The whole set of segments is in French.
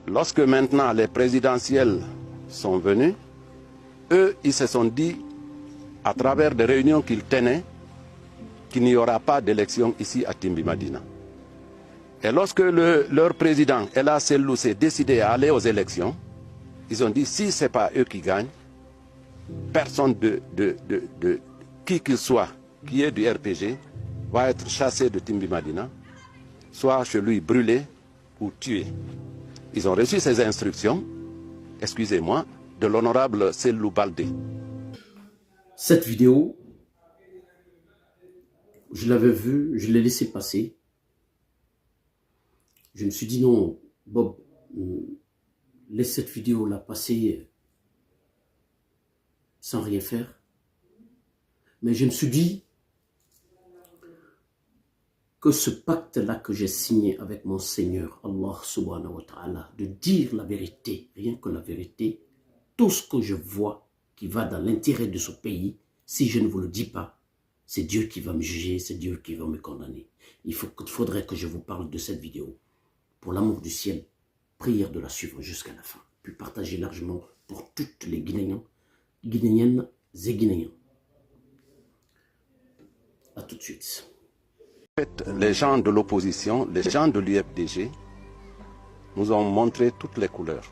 lorsque maintenant les présidentielles sont venues, eux, ils se sont dit, à travers des réunions qu'ils tenaient, qu'il n'y aura pas d'élection ici à Timbi-Madina. Et lorsque leur président, Ella Sellou, s'est décidé à aller aux élections, ils ont dit, si ce n'est pas eux qui gagnent, personne de qui qu'il soit, qui est du RPG, va être chassé de Timbi-Madina, soit chez lui brûlé ou tué. Ils ont reçu ces instructions, excusez-moi, de l'honorable Sellou Baldé. Cette vidéo, je l'avais vue, je l'ai laissée passer. Je me suis dit non, Bob, laisse cette vidéo-là passer sans rien faire. Mais je me suis dit que ce pacte-là que j'ai signé avec mon Seigneur, Allah subhanahu wa ta'ala, de dire la vérité, rien que la vérité, tout ce que je vois qui va dans l'intérêt de ce pays, si je ne vous le dis pas, c'est Dieu qui va me juger, c'est Dieu qui va me condamner. Il faudrait que je vous parle de cette vidéo. Pour l'amour du ciel, prière de la suivre jusqu'à la fin. Puis partagez largement pour toutes les Guinéens, Guinéennes et Guinéens. A tout de suite. Les gens de l'opposition, les gens de l'UFDG, nous ont montré toutes les couleurs.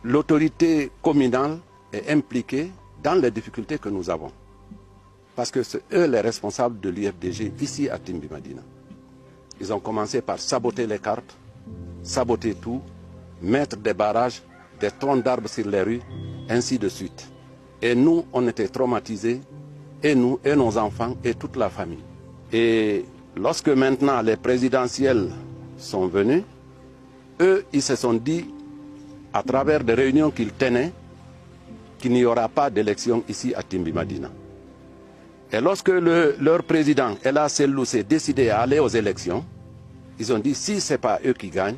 L'autorité communale est impliquée dans les difficultés que nous avons. Parce que c'est eux les responsables de l'UFDG ici à Timbi-Madina. Ils ont commencé par saboter les cartes, saboter tout, mettre des barrages, des troncs d'arbres sur les rues, ainsi de suite. Et nous, on était traumatisés, et nous, et nos enfants, et toute la famille. Et lorsque maintenant les présidentielles sont venues, eux, ils se sont dit, à travers des réunions qu'ils tenaient, qu'il n'y aura pas d'élection ici à Timbi-Madina. Et lorsque leur président, Ella Sellou, s'est décidé à aller aux élections, ils ont dit, si ce n'est pas eux qui gagnent,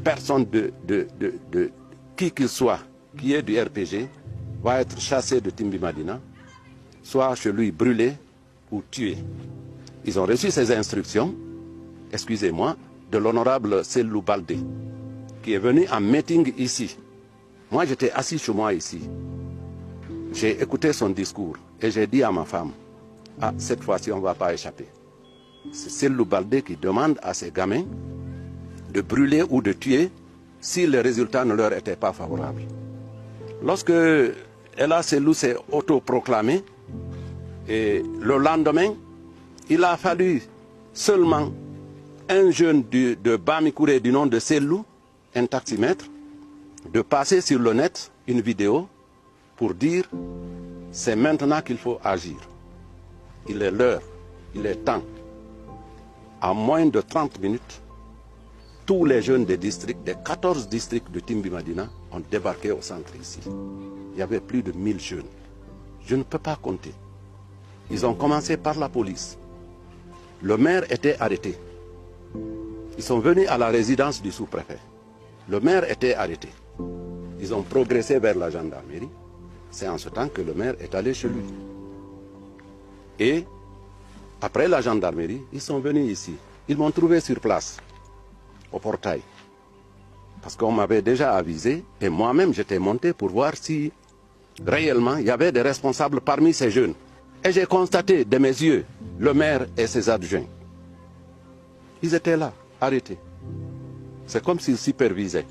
personne de qui qu'il soit, qui est du RPG, va être chassé de Timbi-Madina, soit chez lui brûlé ou tué. Ils ont reçu ces instructions, excusez-moi, de l'honorable Sellou Baldé, qui est venu en meeting ici. Moi, j'étais assis chez moi ici. J'ai écouté son discours et j'ai dit à ma femme, ah, cette fois-ci, on ne va pas échapper. C'est Sellou Baldé qui demande à ses gamins de brûler ou de tuer si les résultats ne leur étaient pas favorables. Lorsque Ella Sellou s'est autoproclamé, et le lendemain, il a fallu seulement un jeune de Bamikouré du nom de Sellou, un taximètre, de passer sur le net une vidéo pour dire c'est maintenant qu'il faut agir. Il est l'heure, il est temps. En moins de 30 minutes, tous les jeunes des districts, des 14 districts de Timbi-Madina ont débarqué au centre ici. Il y avait plus de 1000 jeunes. Je ne peux pas compter. Ils ont commencé par la police. Le maire était arrêté. Ils sont venus à la résidence du sous-préfet. Le maire était arrêté. Ils ont progressé vers la gendarmerie. C'est en ce temps que le maire est allé chez lui. Et après la gendarmerie, ils sont venus ici. Ils m'ont trouvé sur place, au portail. Parce qu'on m'avait déjà avisé, et moi-même j'étais monté pour voir si réellement il y avait des responsables parmi ces jeunes. Et j'ai constaté de mes yeux le maire et ses adjoints. Ils étaient là, arrêtés. C'est comme s'ils supervisaient.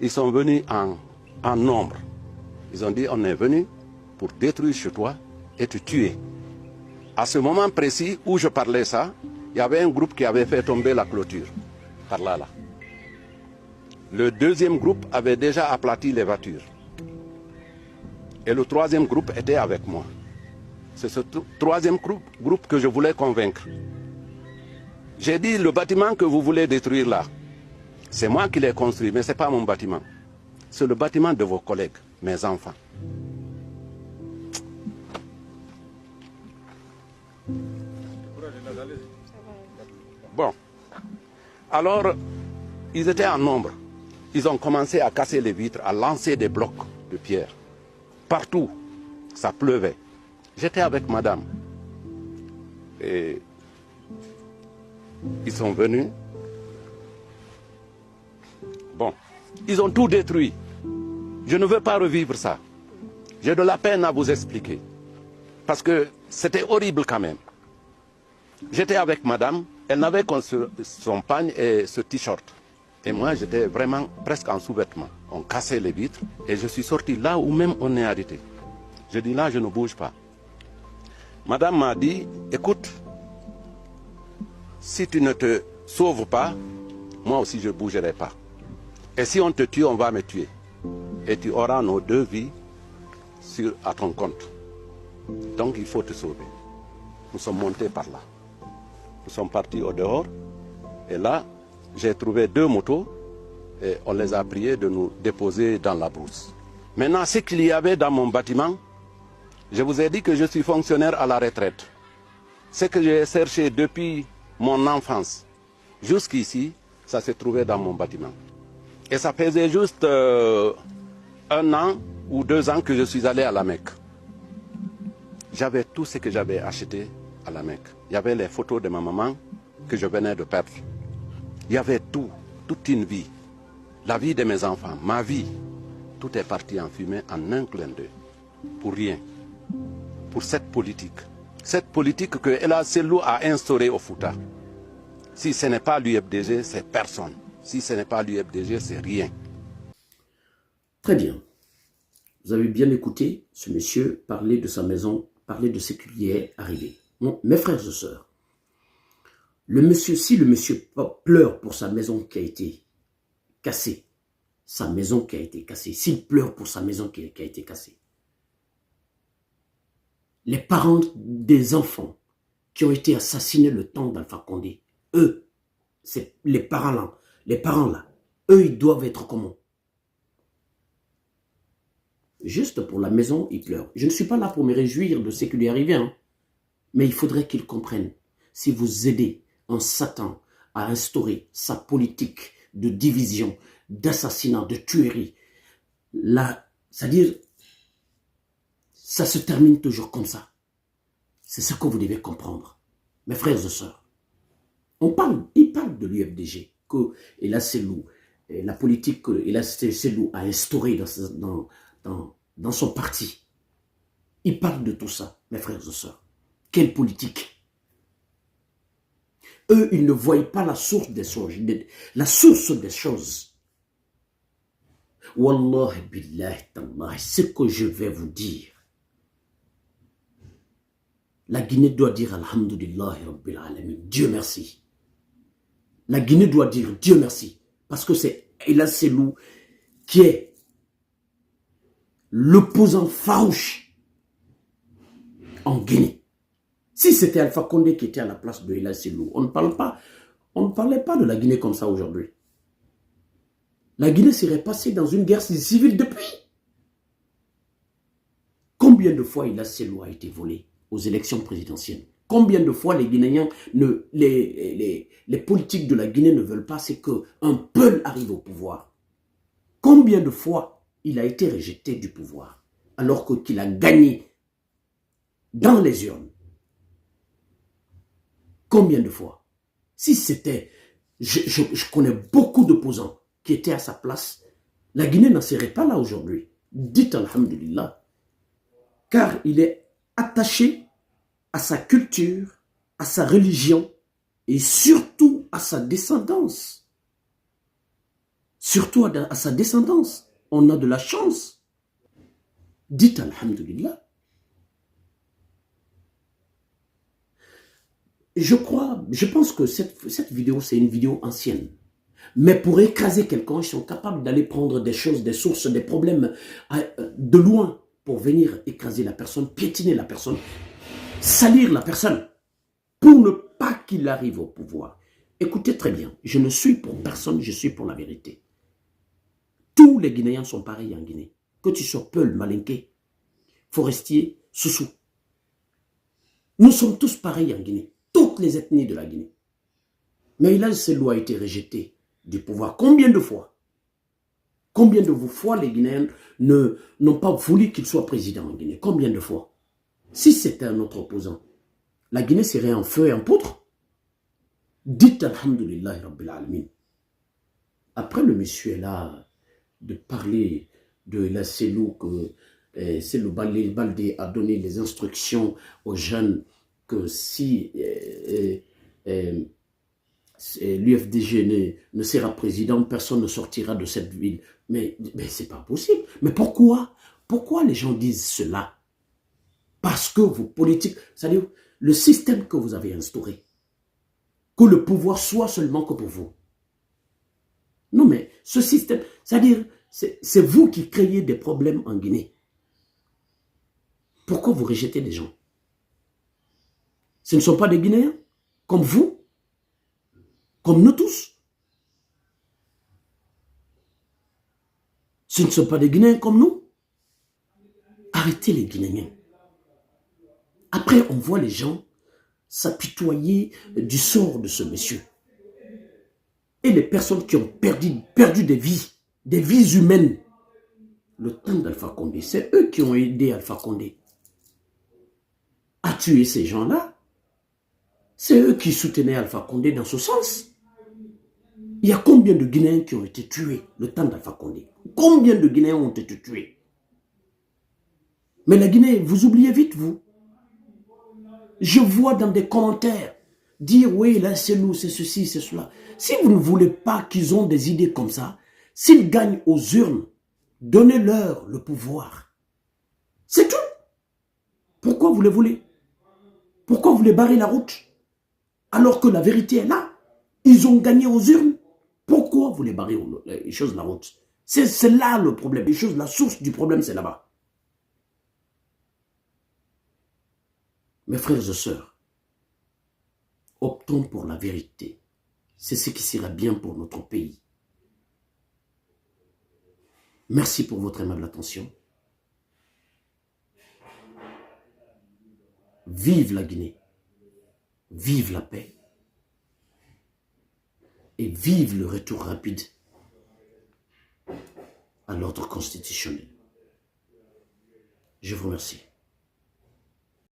Ils sont venus en nombre. Ils ont dit, on est venu pour détruire chez toi et te tuer. À ce moment précis où je parlais ça, il y avait un groupe qui avait fait tomber la clôture, par là. Le deuxième groupe avait déjà aplati les voitures. Et le troisième groupe était avec moi. C'est ce troisième groupe que je voulais convaincre. J'ai dit, le bâtiment que vous voulez détruire là, c'est moi qui l'ai construit, mais ce n'est pas mon bâtiment. C'est le bâtiment de vos collègues, mes enfants. Bon. Alors, ils étaient en nombre. Ils ont commencé à casser les vitres, à lancer des blocs de pierre. Partout, ça pleuvait. J'étais avec madame. Et ils sont venus. Bon, ils ont tout détruit. Je ne veux pas revivre ça. J'ai de la peine à vous expliquer. Parce que c'était horrible quand même. J'étais avec madame, elle n'avait qu'un son pagne et ce t-shirt. Et moi, j'étais vraiment presque en sous-vêtements. On cassait les vitres et je suis sorti là où même on est arrêté. Je dis là, je ne bouge pas. Madame m'a dit, écoute, si tu ne te sauves pas, moi aussi je ne bougerai pas. Et si on te tue, on va me tuer. Et tu auras nos 2 vies à ton compte. Donc il faut te sauver. Nous sommes montés par là. Nous sommes partis au dehors. Et là, j'ai trouvé 2 motos. Et on les a priés de nous déposer dans la brousse. Maintenant, ce qu'il y avait dans mon bâtiment, je vous ai dit que je suis fonctionnaire à la retraite. Ce que j'ai cherché depuis mon enfance jusqu'ici, ça s'est trouvé dans mon bâtiment. Et ça faisait juste 1 an ou 2 ans que je suis allé à la Mecque. J'avais tout ce que j'avais acheté à la Mecque. Il y avait les photos de ma maman que je venais de perdre. Il y avait tout, toute une vie. La vie de mes enfants, ma vie. Tout est parti en fumée en un clin d'œil. Pour rien. Pour cette politique. Cette politique que Ella Selou a instaurée au Fouta. Si ce n'est pas l'UFDG, c'est personne. Si ce n'est pas l'UFDG, c'est rien. Très bien. Vous avez bien écouté ce monsieur parler de sa maison, parler de ce qui lui est arrivé. Bon, mes frères et sœurs, si le monsieur pleure pour sa maison qui a été cassée, s'il pleure pour sa maison qui a été cassée, les parents des enfants qui ont été assassinés le temps d'Alpha Condé, eux, c'est les parents là, eux, ils doivent être comment? Juste pour la maison, ils pleurent. Je ne suis pas là pour me réjouir de ce qui lui est arrivé, hein. Mais il faudrait qu'ils comprennent. Si vous aidez un Satan à instaurer sa politique de division, d'assassinat, de tuerie, là, c'est-à-dire, ça se termine toujours comme ça. C'est ce que vous devez comprendre. Mes frères et sœurs, il parle de l'UFDG, que Ella Selou, la politique que Ella Selou a instaurée dans son parti. Il parle de tout ça, mes frères et sœurs. Quelle politique? Eux, ils ne voient pas la source des choses. La source des choses. Wallahi billahi tallahi, ce que je vais vous dire. La Guinée doit dire Alhamdulillahi Rabbil Alamin. Dieu merci. La Guinée doit dire Dieu merci. Parce que c'est Ella Selou qui est l'opposant farouche en Guinée. Si c'était Alpha Condé qui était à la place de Ella Selou, on ne parlait pas de la Guinée comme ça aujourd'hui. La Guinée serait passée dans une guerre civile depuis. Combien de fois Ella Selou a été volé aux élections présidentielles? Combien de fois les Guinéens, les politiques de la Guinée ne veulent pas, c'est qu'un Peul arrive au pouvoir. Combien de fois il a été rejeté du pouvoir alors qu'il a gagné dans les urnes? Combien de fois? Si c'était... Je connais beaucoup d'opposants qui étaient à sa place. La Guinée n'en serait pas là aujourd'hui. Dites Alhamdulillah. Car il est attaché à sa culture, à sa religion et surtout à sa descendance. Surtout à sa descendance. On a de la chance. Dites Alhamdulillah. Je pense que cette vidéo, c'est une vidéo ancienne. Mais pour écraser quelqu'un, ils sont capables d'aller prendre des choses, des sources, des problèmes de loin pour venir écraser la personne, piétiner la personne, salir la personne, pour ne pas qu'il arrive au pouvoir. Écoutez très bien, je ne suis pour personne, je suis pour la vérité. Tous les Guinéens sont pareils en Guinée. Que tu sois Peul, Malinké, Forestier, Soussou. Nous sommes tous pareils en Guinée. Toutes les ethnies de la Guinée. Mais Ella Selou a été rejeté du pouvoir. Combien de fois? Combien de fois les Guinéens n'ont pas voulu qu'il soit président en Guinée? Combien de fois? Si c'était un autre opposant, la Guinée serait en feu et en poudre. Dites Alhamdulillah Rabbil Alamin. Après, le monsieur est là de parler de la Cellou, que Cellou Baldé a donné les instructions aux jeunes que si l'UFDG ne sera président, personne ne sortira de cette ville. Mais c'est pas possible. Mais pourquoi? Pourquoi les gens disent cela? Parce que vos politiques, c'est-à-dire le système que vous avez instauré, que le pouvoir soit seulement que pour vous. Non, mais ce système, c'est-à-dire, c'est vous qui créez des problèmes en Guinée. Pourquoi vous rejetez des gens? Ce ne sont pas des Guinéens, comme vous, comme nous tous. Ce ne sont pas des Guinéens comme nous. Arrêtez les Guinéens. Après, on voit les gens s'apitoyer du sort de ce monsieur. Et les personnes qui ont perdu des vies humaines, le temps d'Alpha Condé, c'est eux qui ont aidé Alpha Condé à tuer ces gens-là. C'est eux qui soutenaient Alpha Condé dans ce sens. Il y a combien de Guinéens qui ont été tués le temps d'Alpha Condé? Combien de Guinéens ont été tués? Mais la Guinée, vous oubliez vite, vous. Je vois dans des commentaires dire, oui, là, c'est nous, c'est ceci, c'est cela. Si vous ne voulez pas qu'ils ont des idées comme ça, s'ils gagnent aux urnes, donnez-leur le pouvoir. C'est tout. Pourquoi vous les voulez? Pourquoi vous les barrez la route? Alors que la vérité est là. Ils ont gagné aux urnes. Pourquoi vous les barrez les choses la route? C'est là le problème. Les choses, la source du problème, c'est là-bas. Mes frères et sœurs, optons pour la vérité. C'est ce qui sera bien pour notre pays. Merci pour votre aimable attention. Vive la Guinée. Vive la paix. Et vive le retour rapide à l'ordre constitutionnel. Je vous remercie.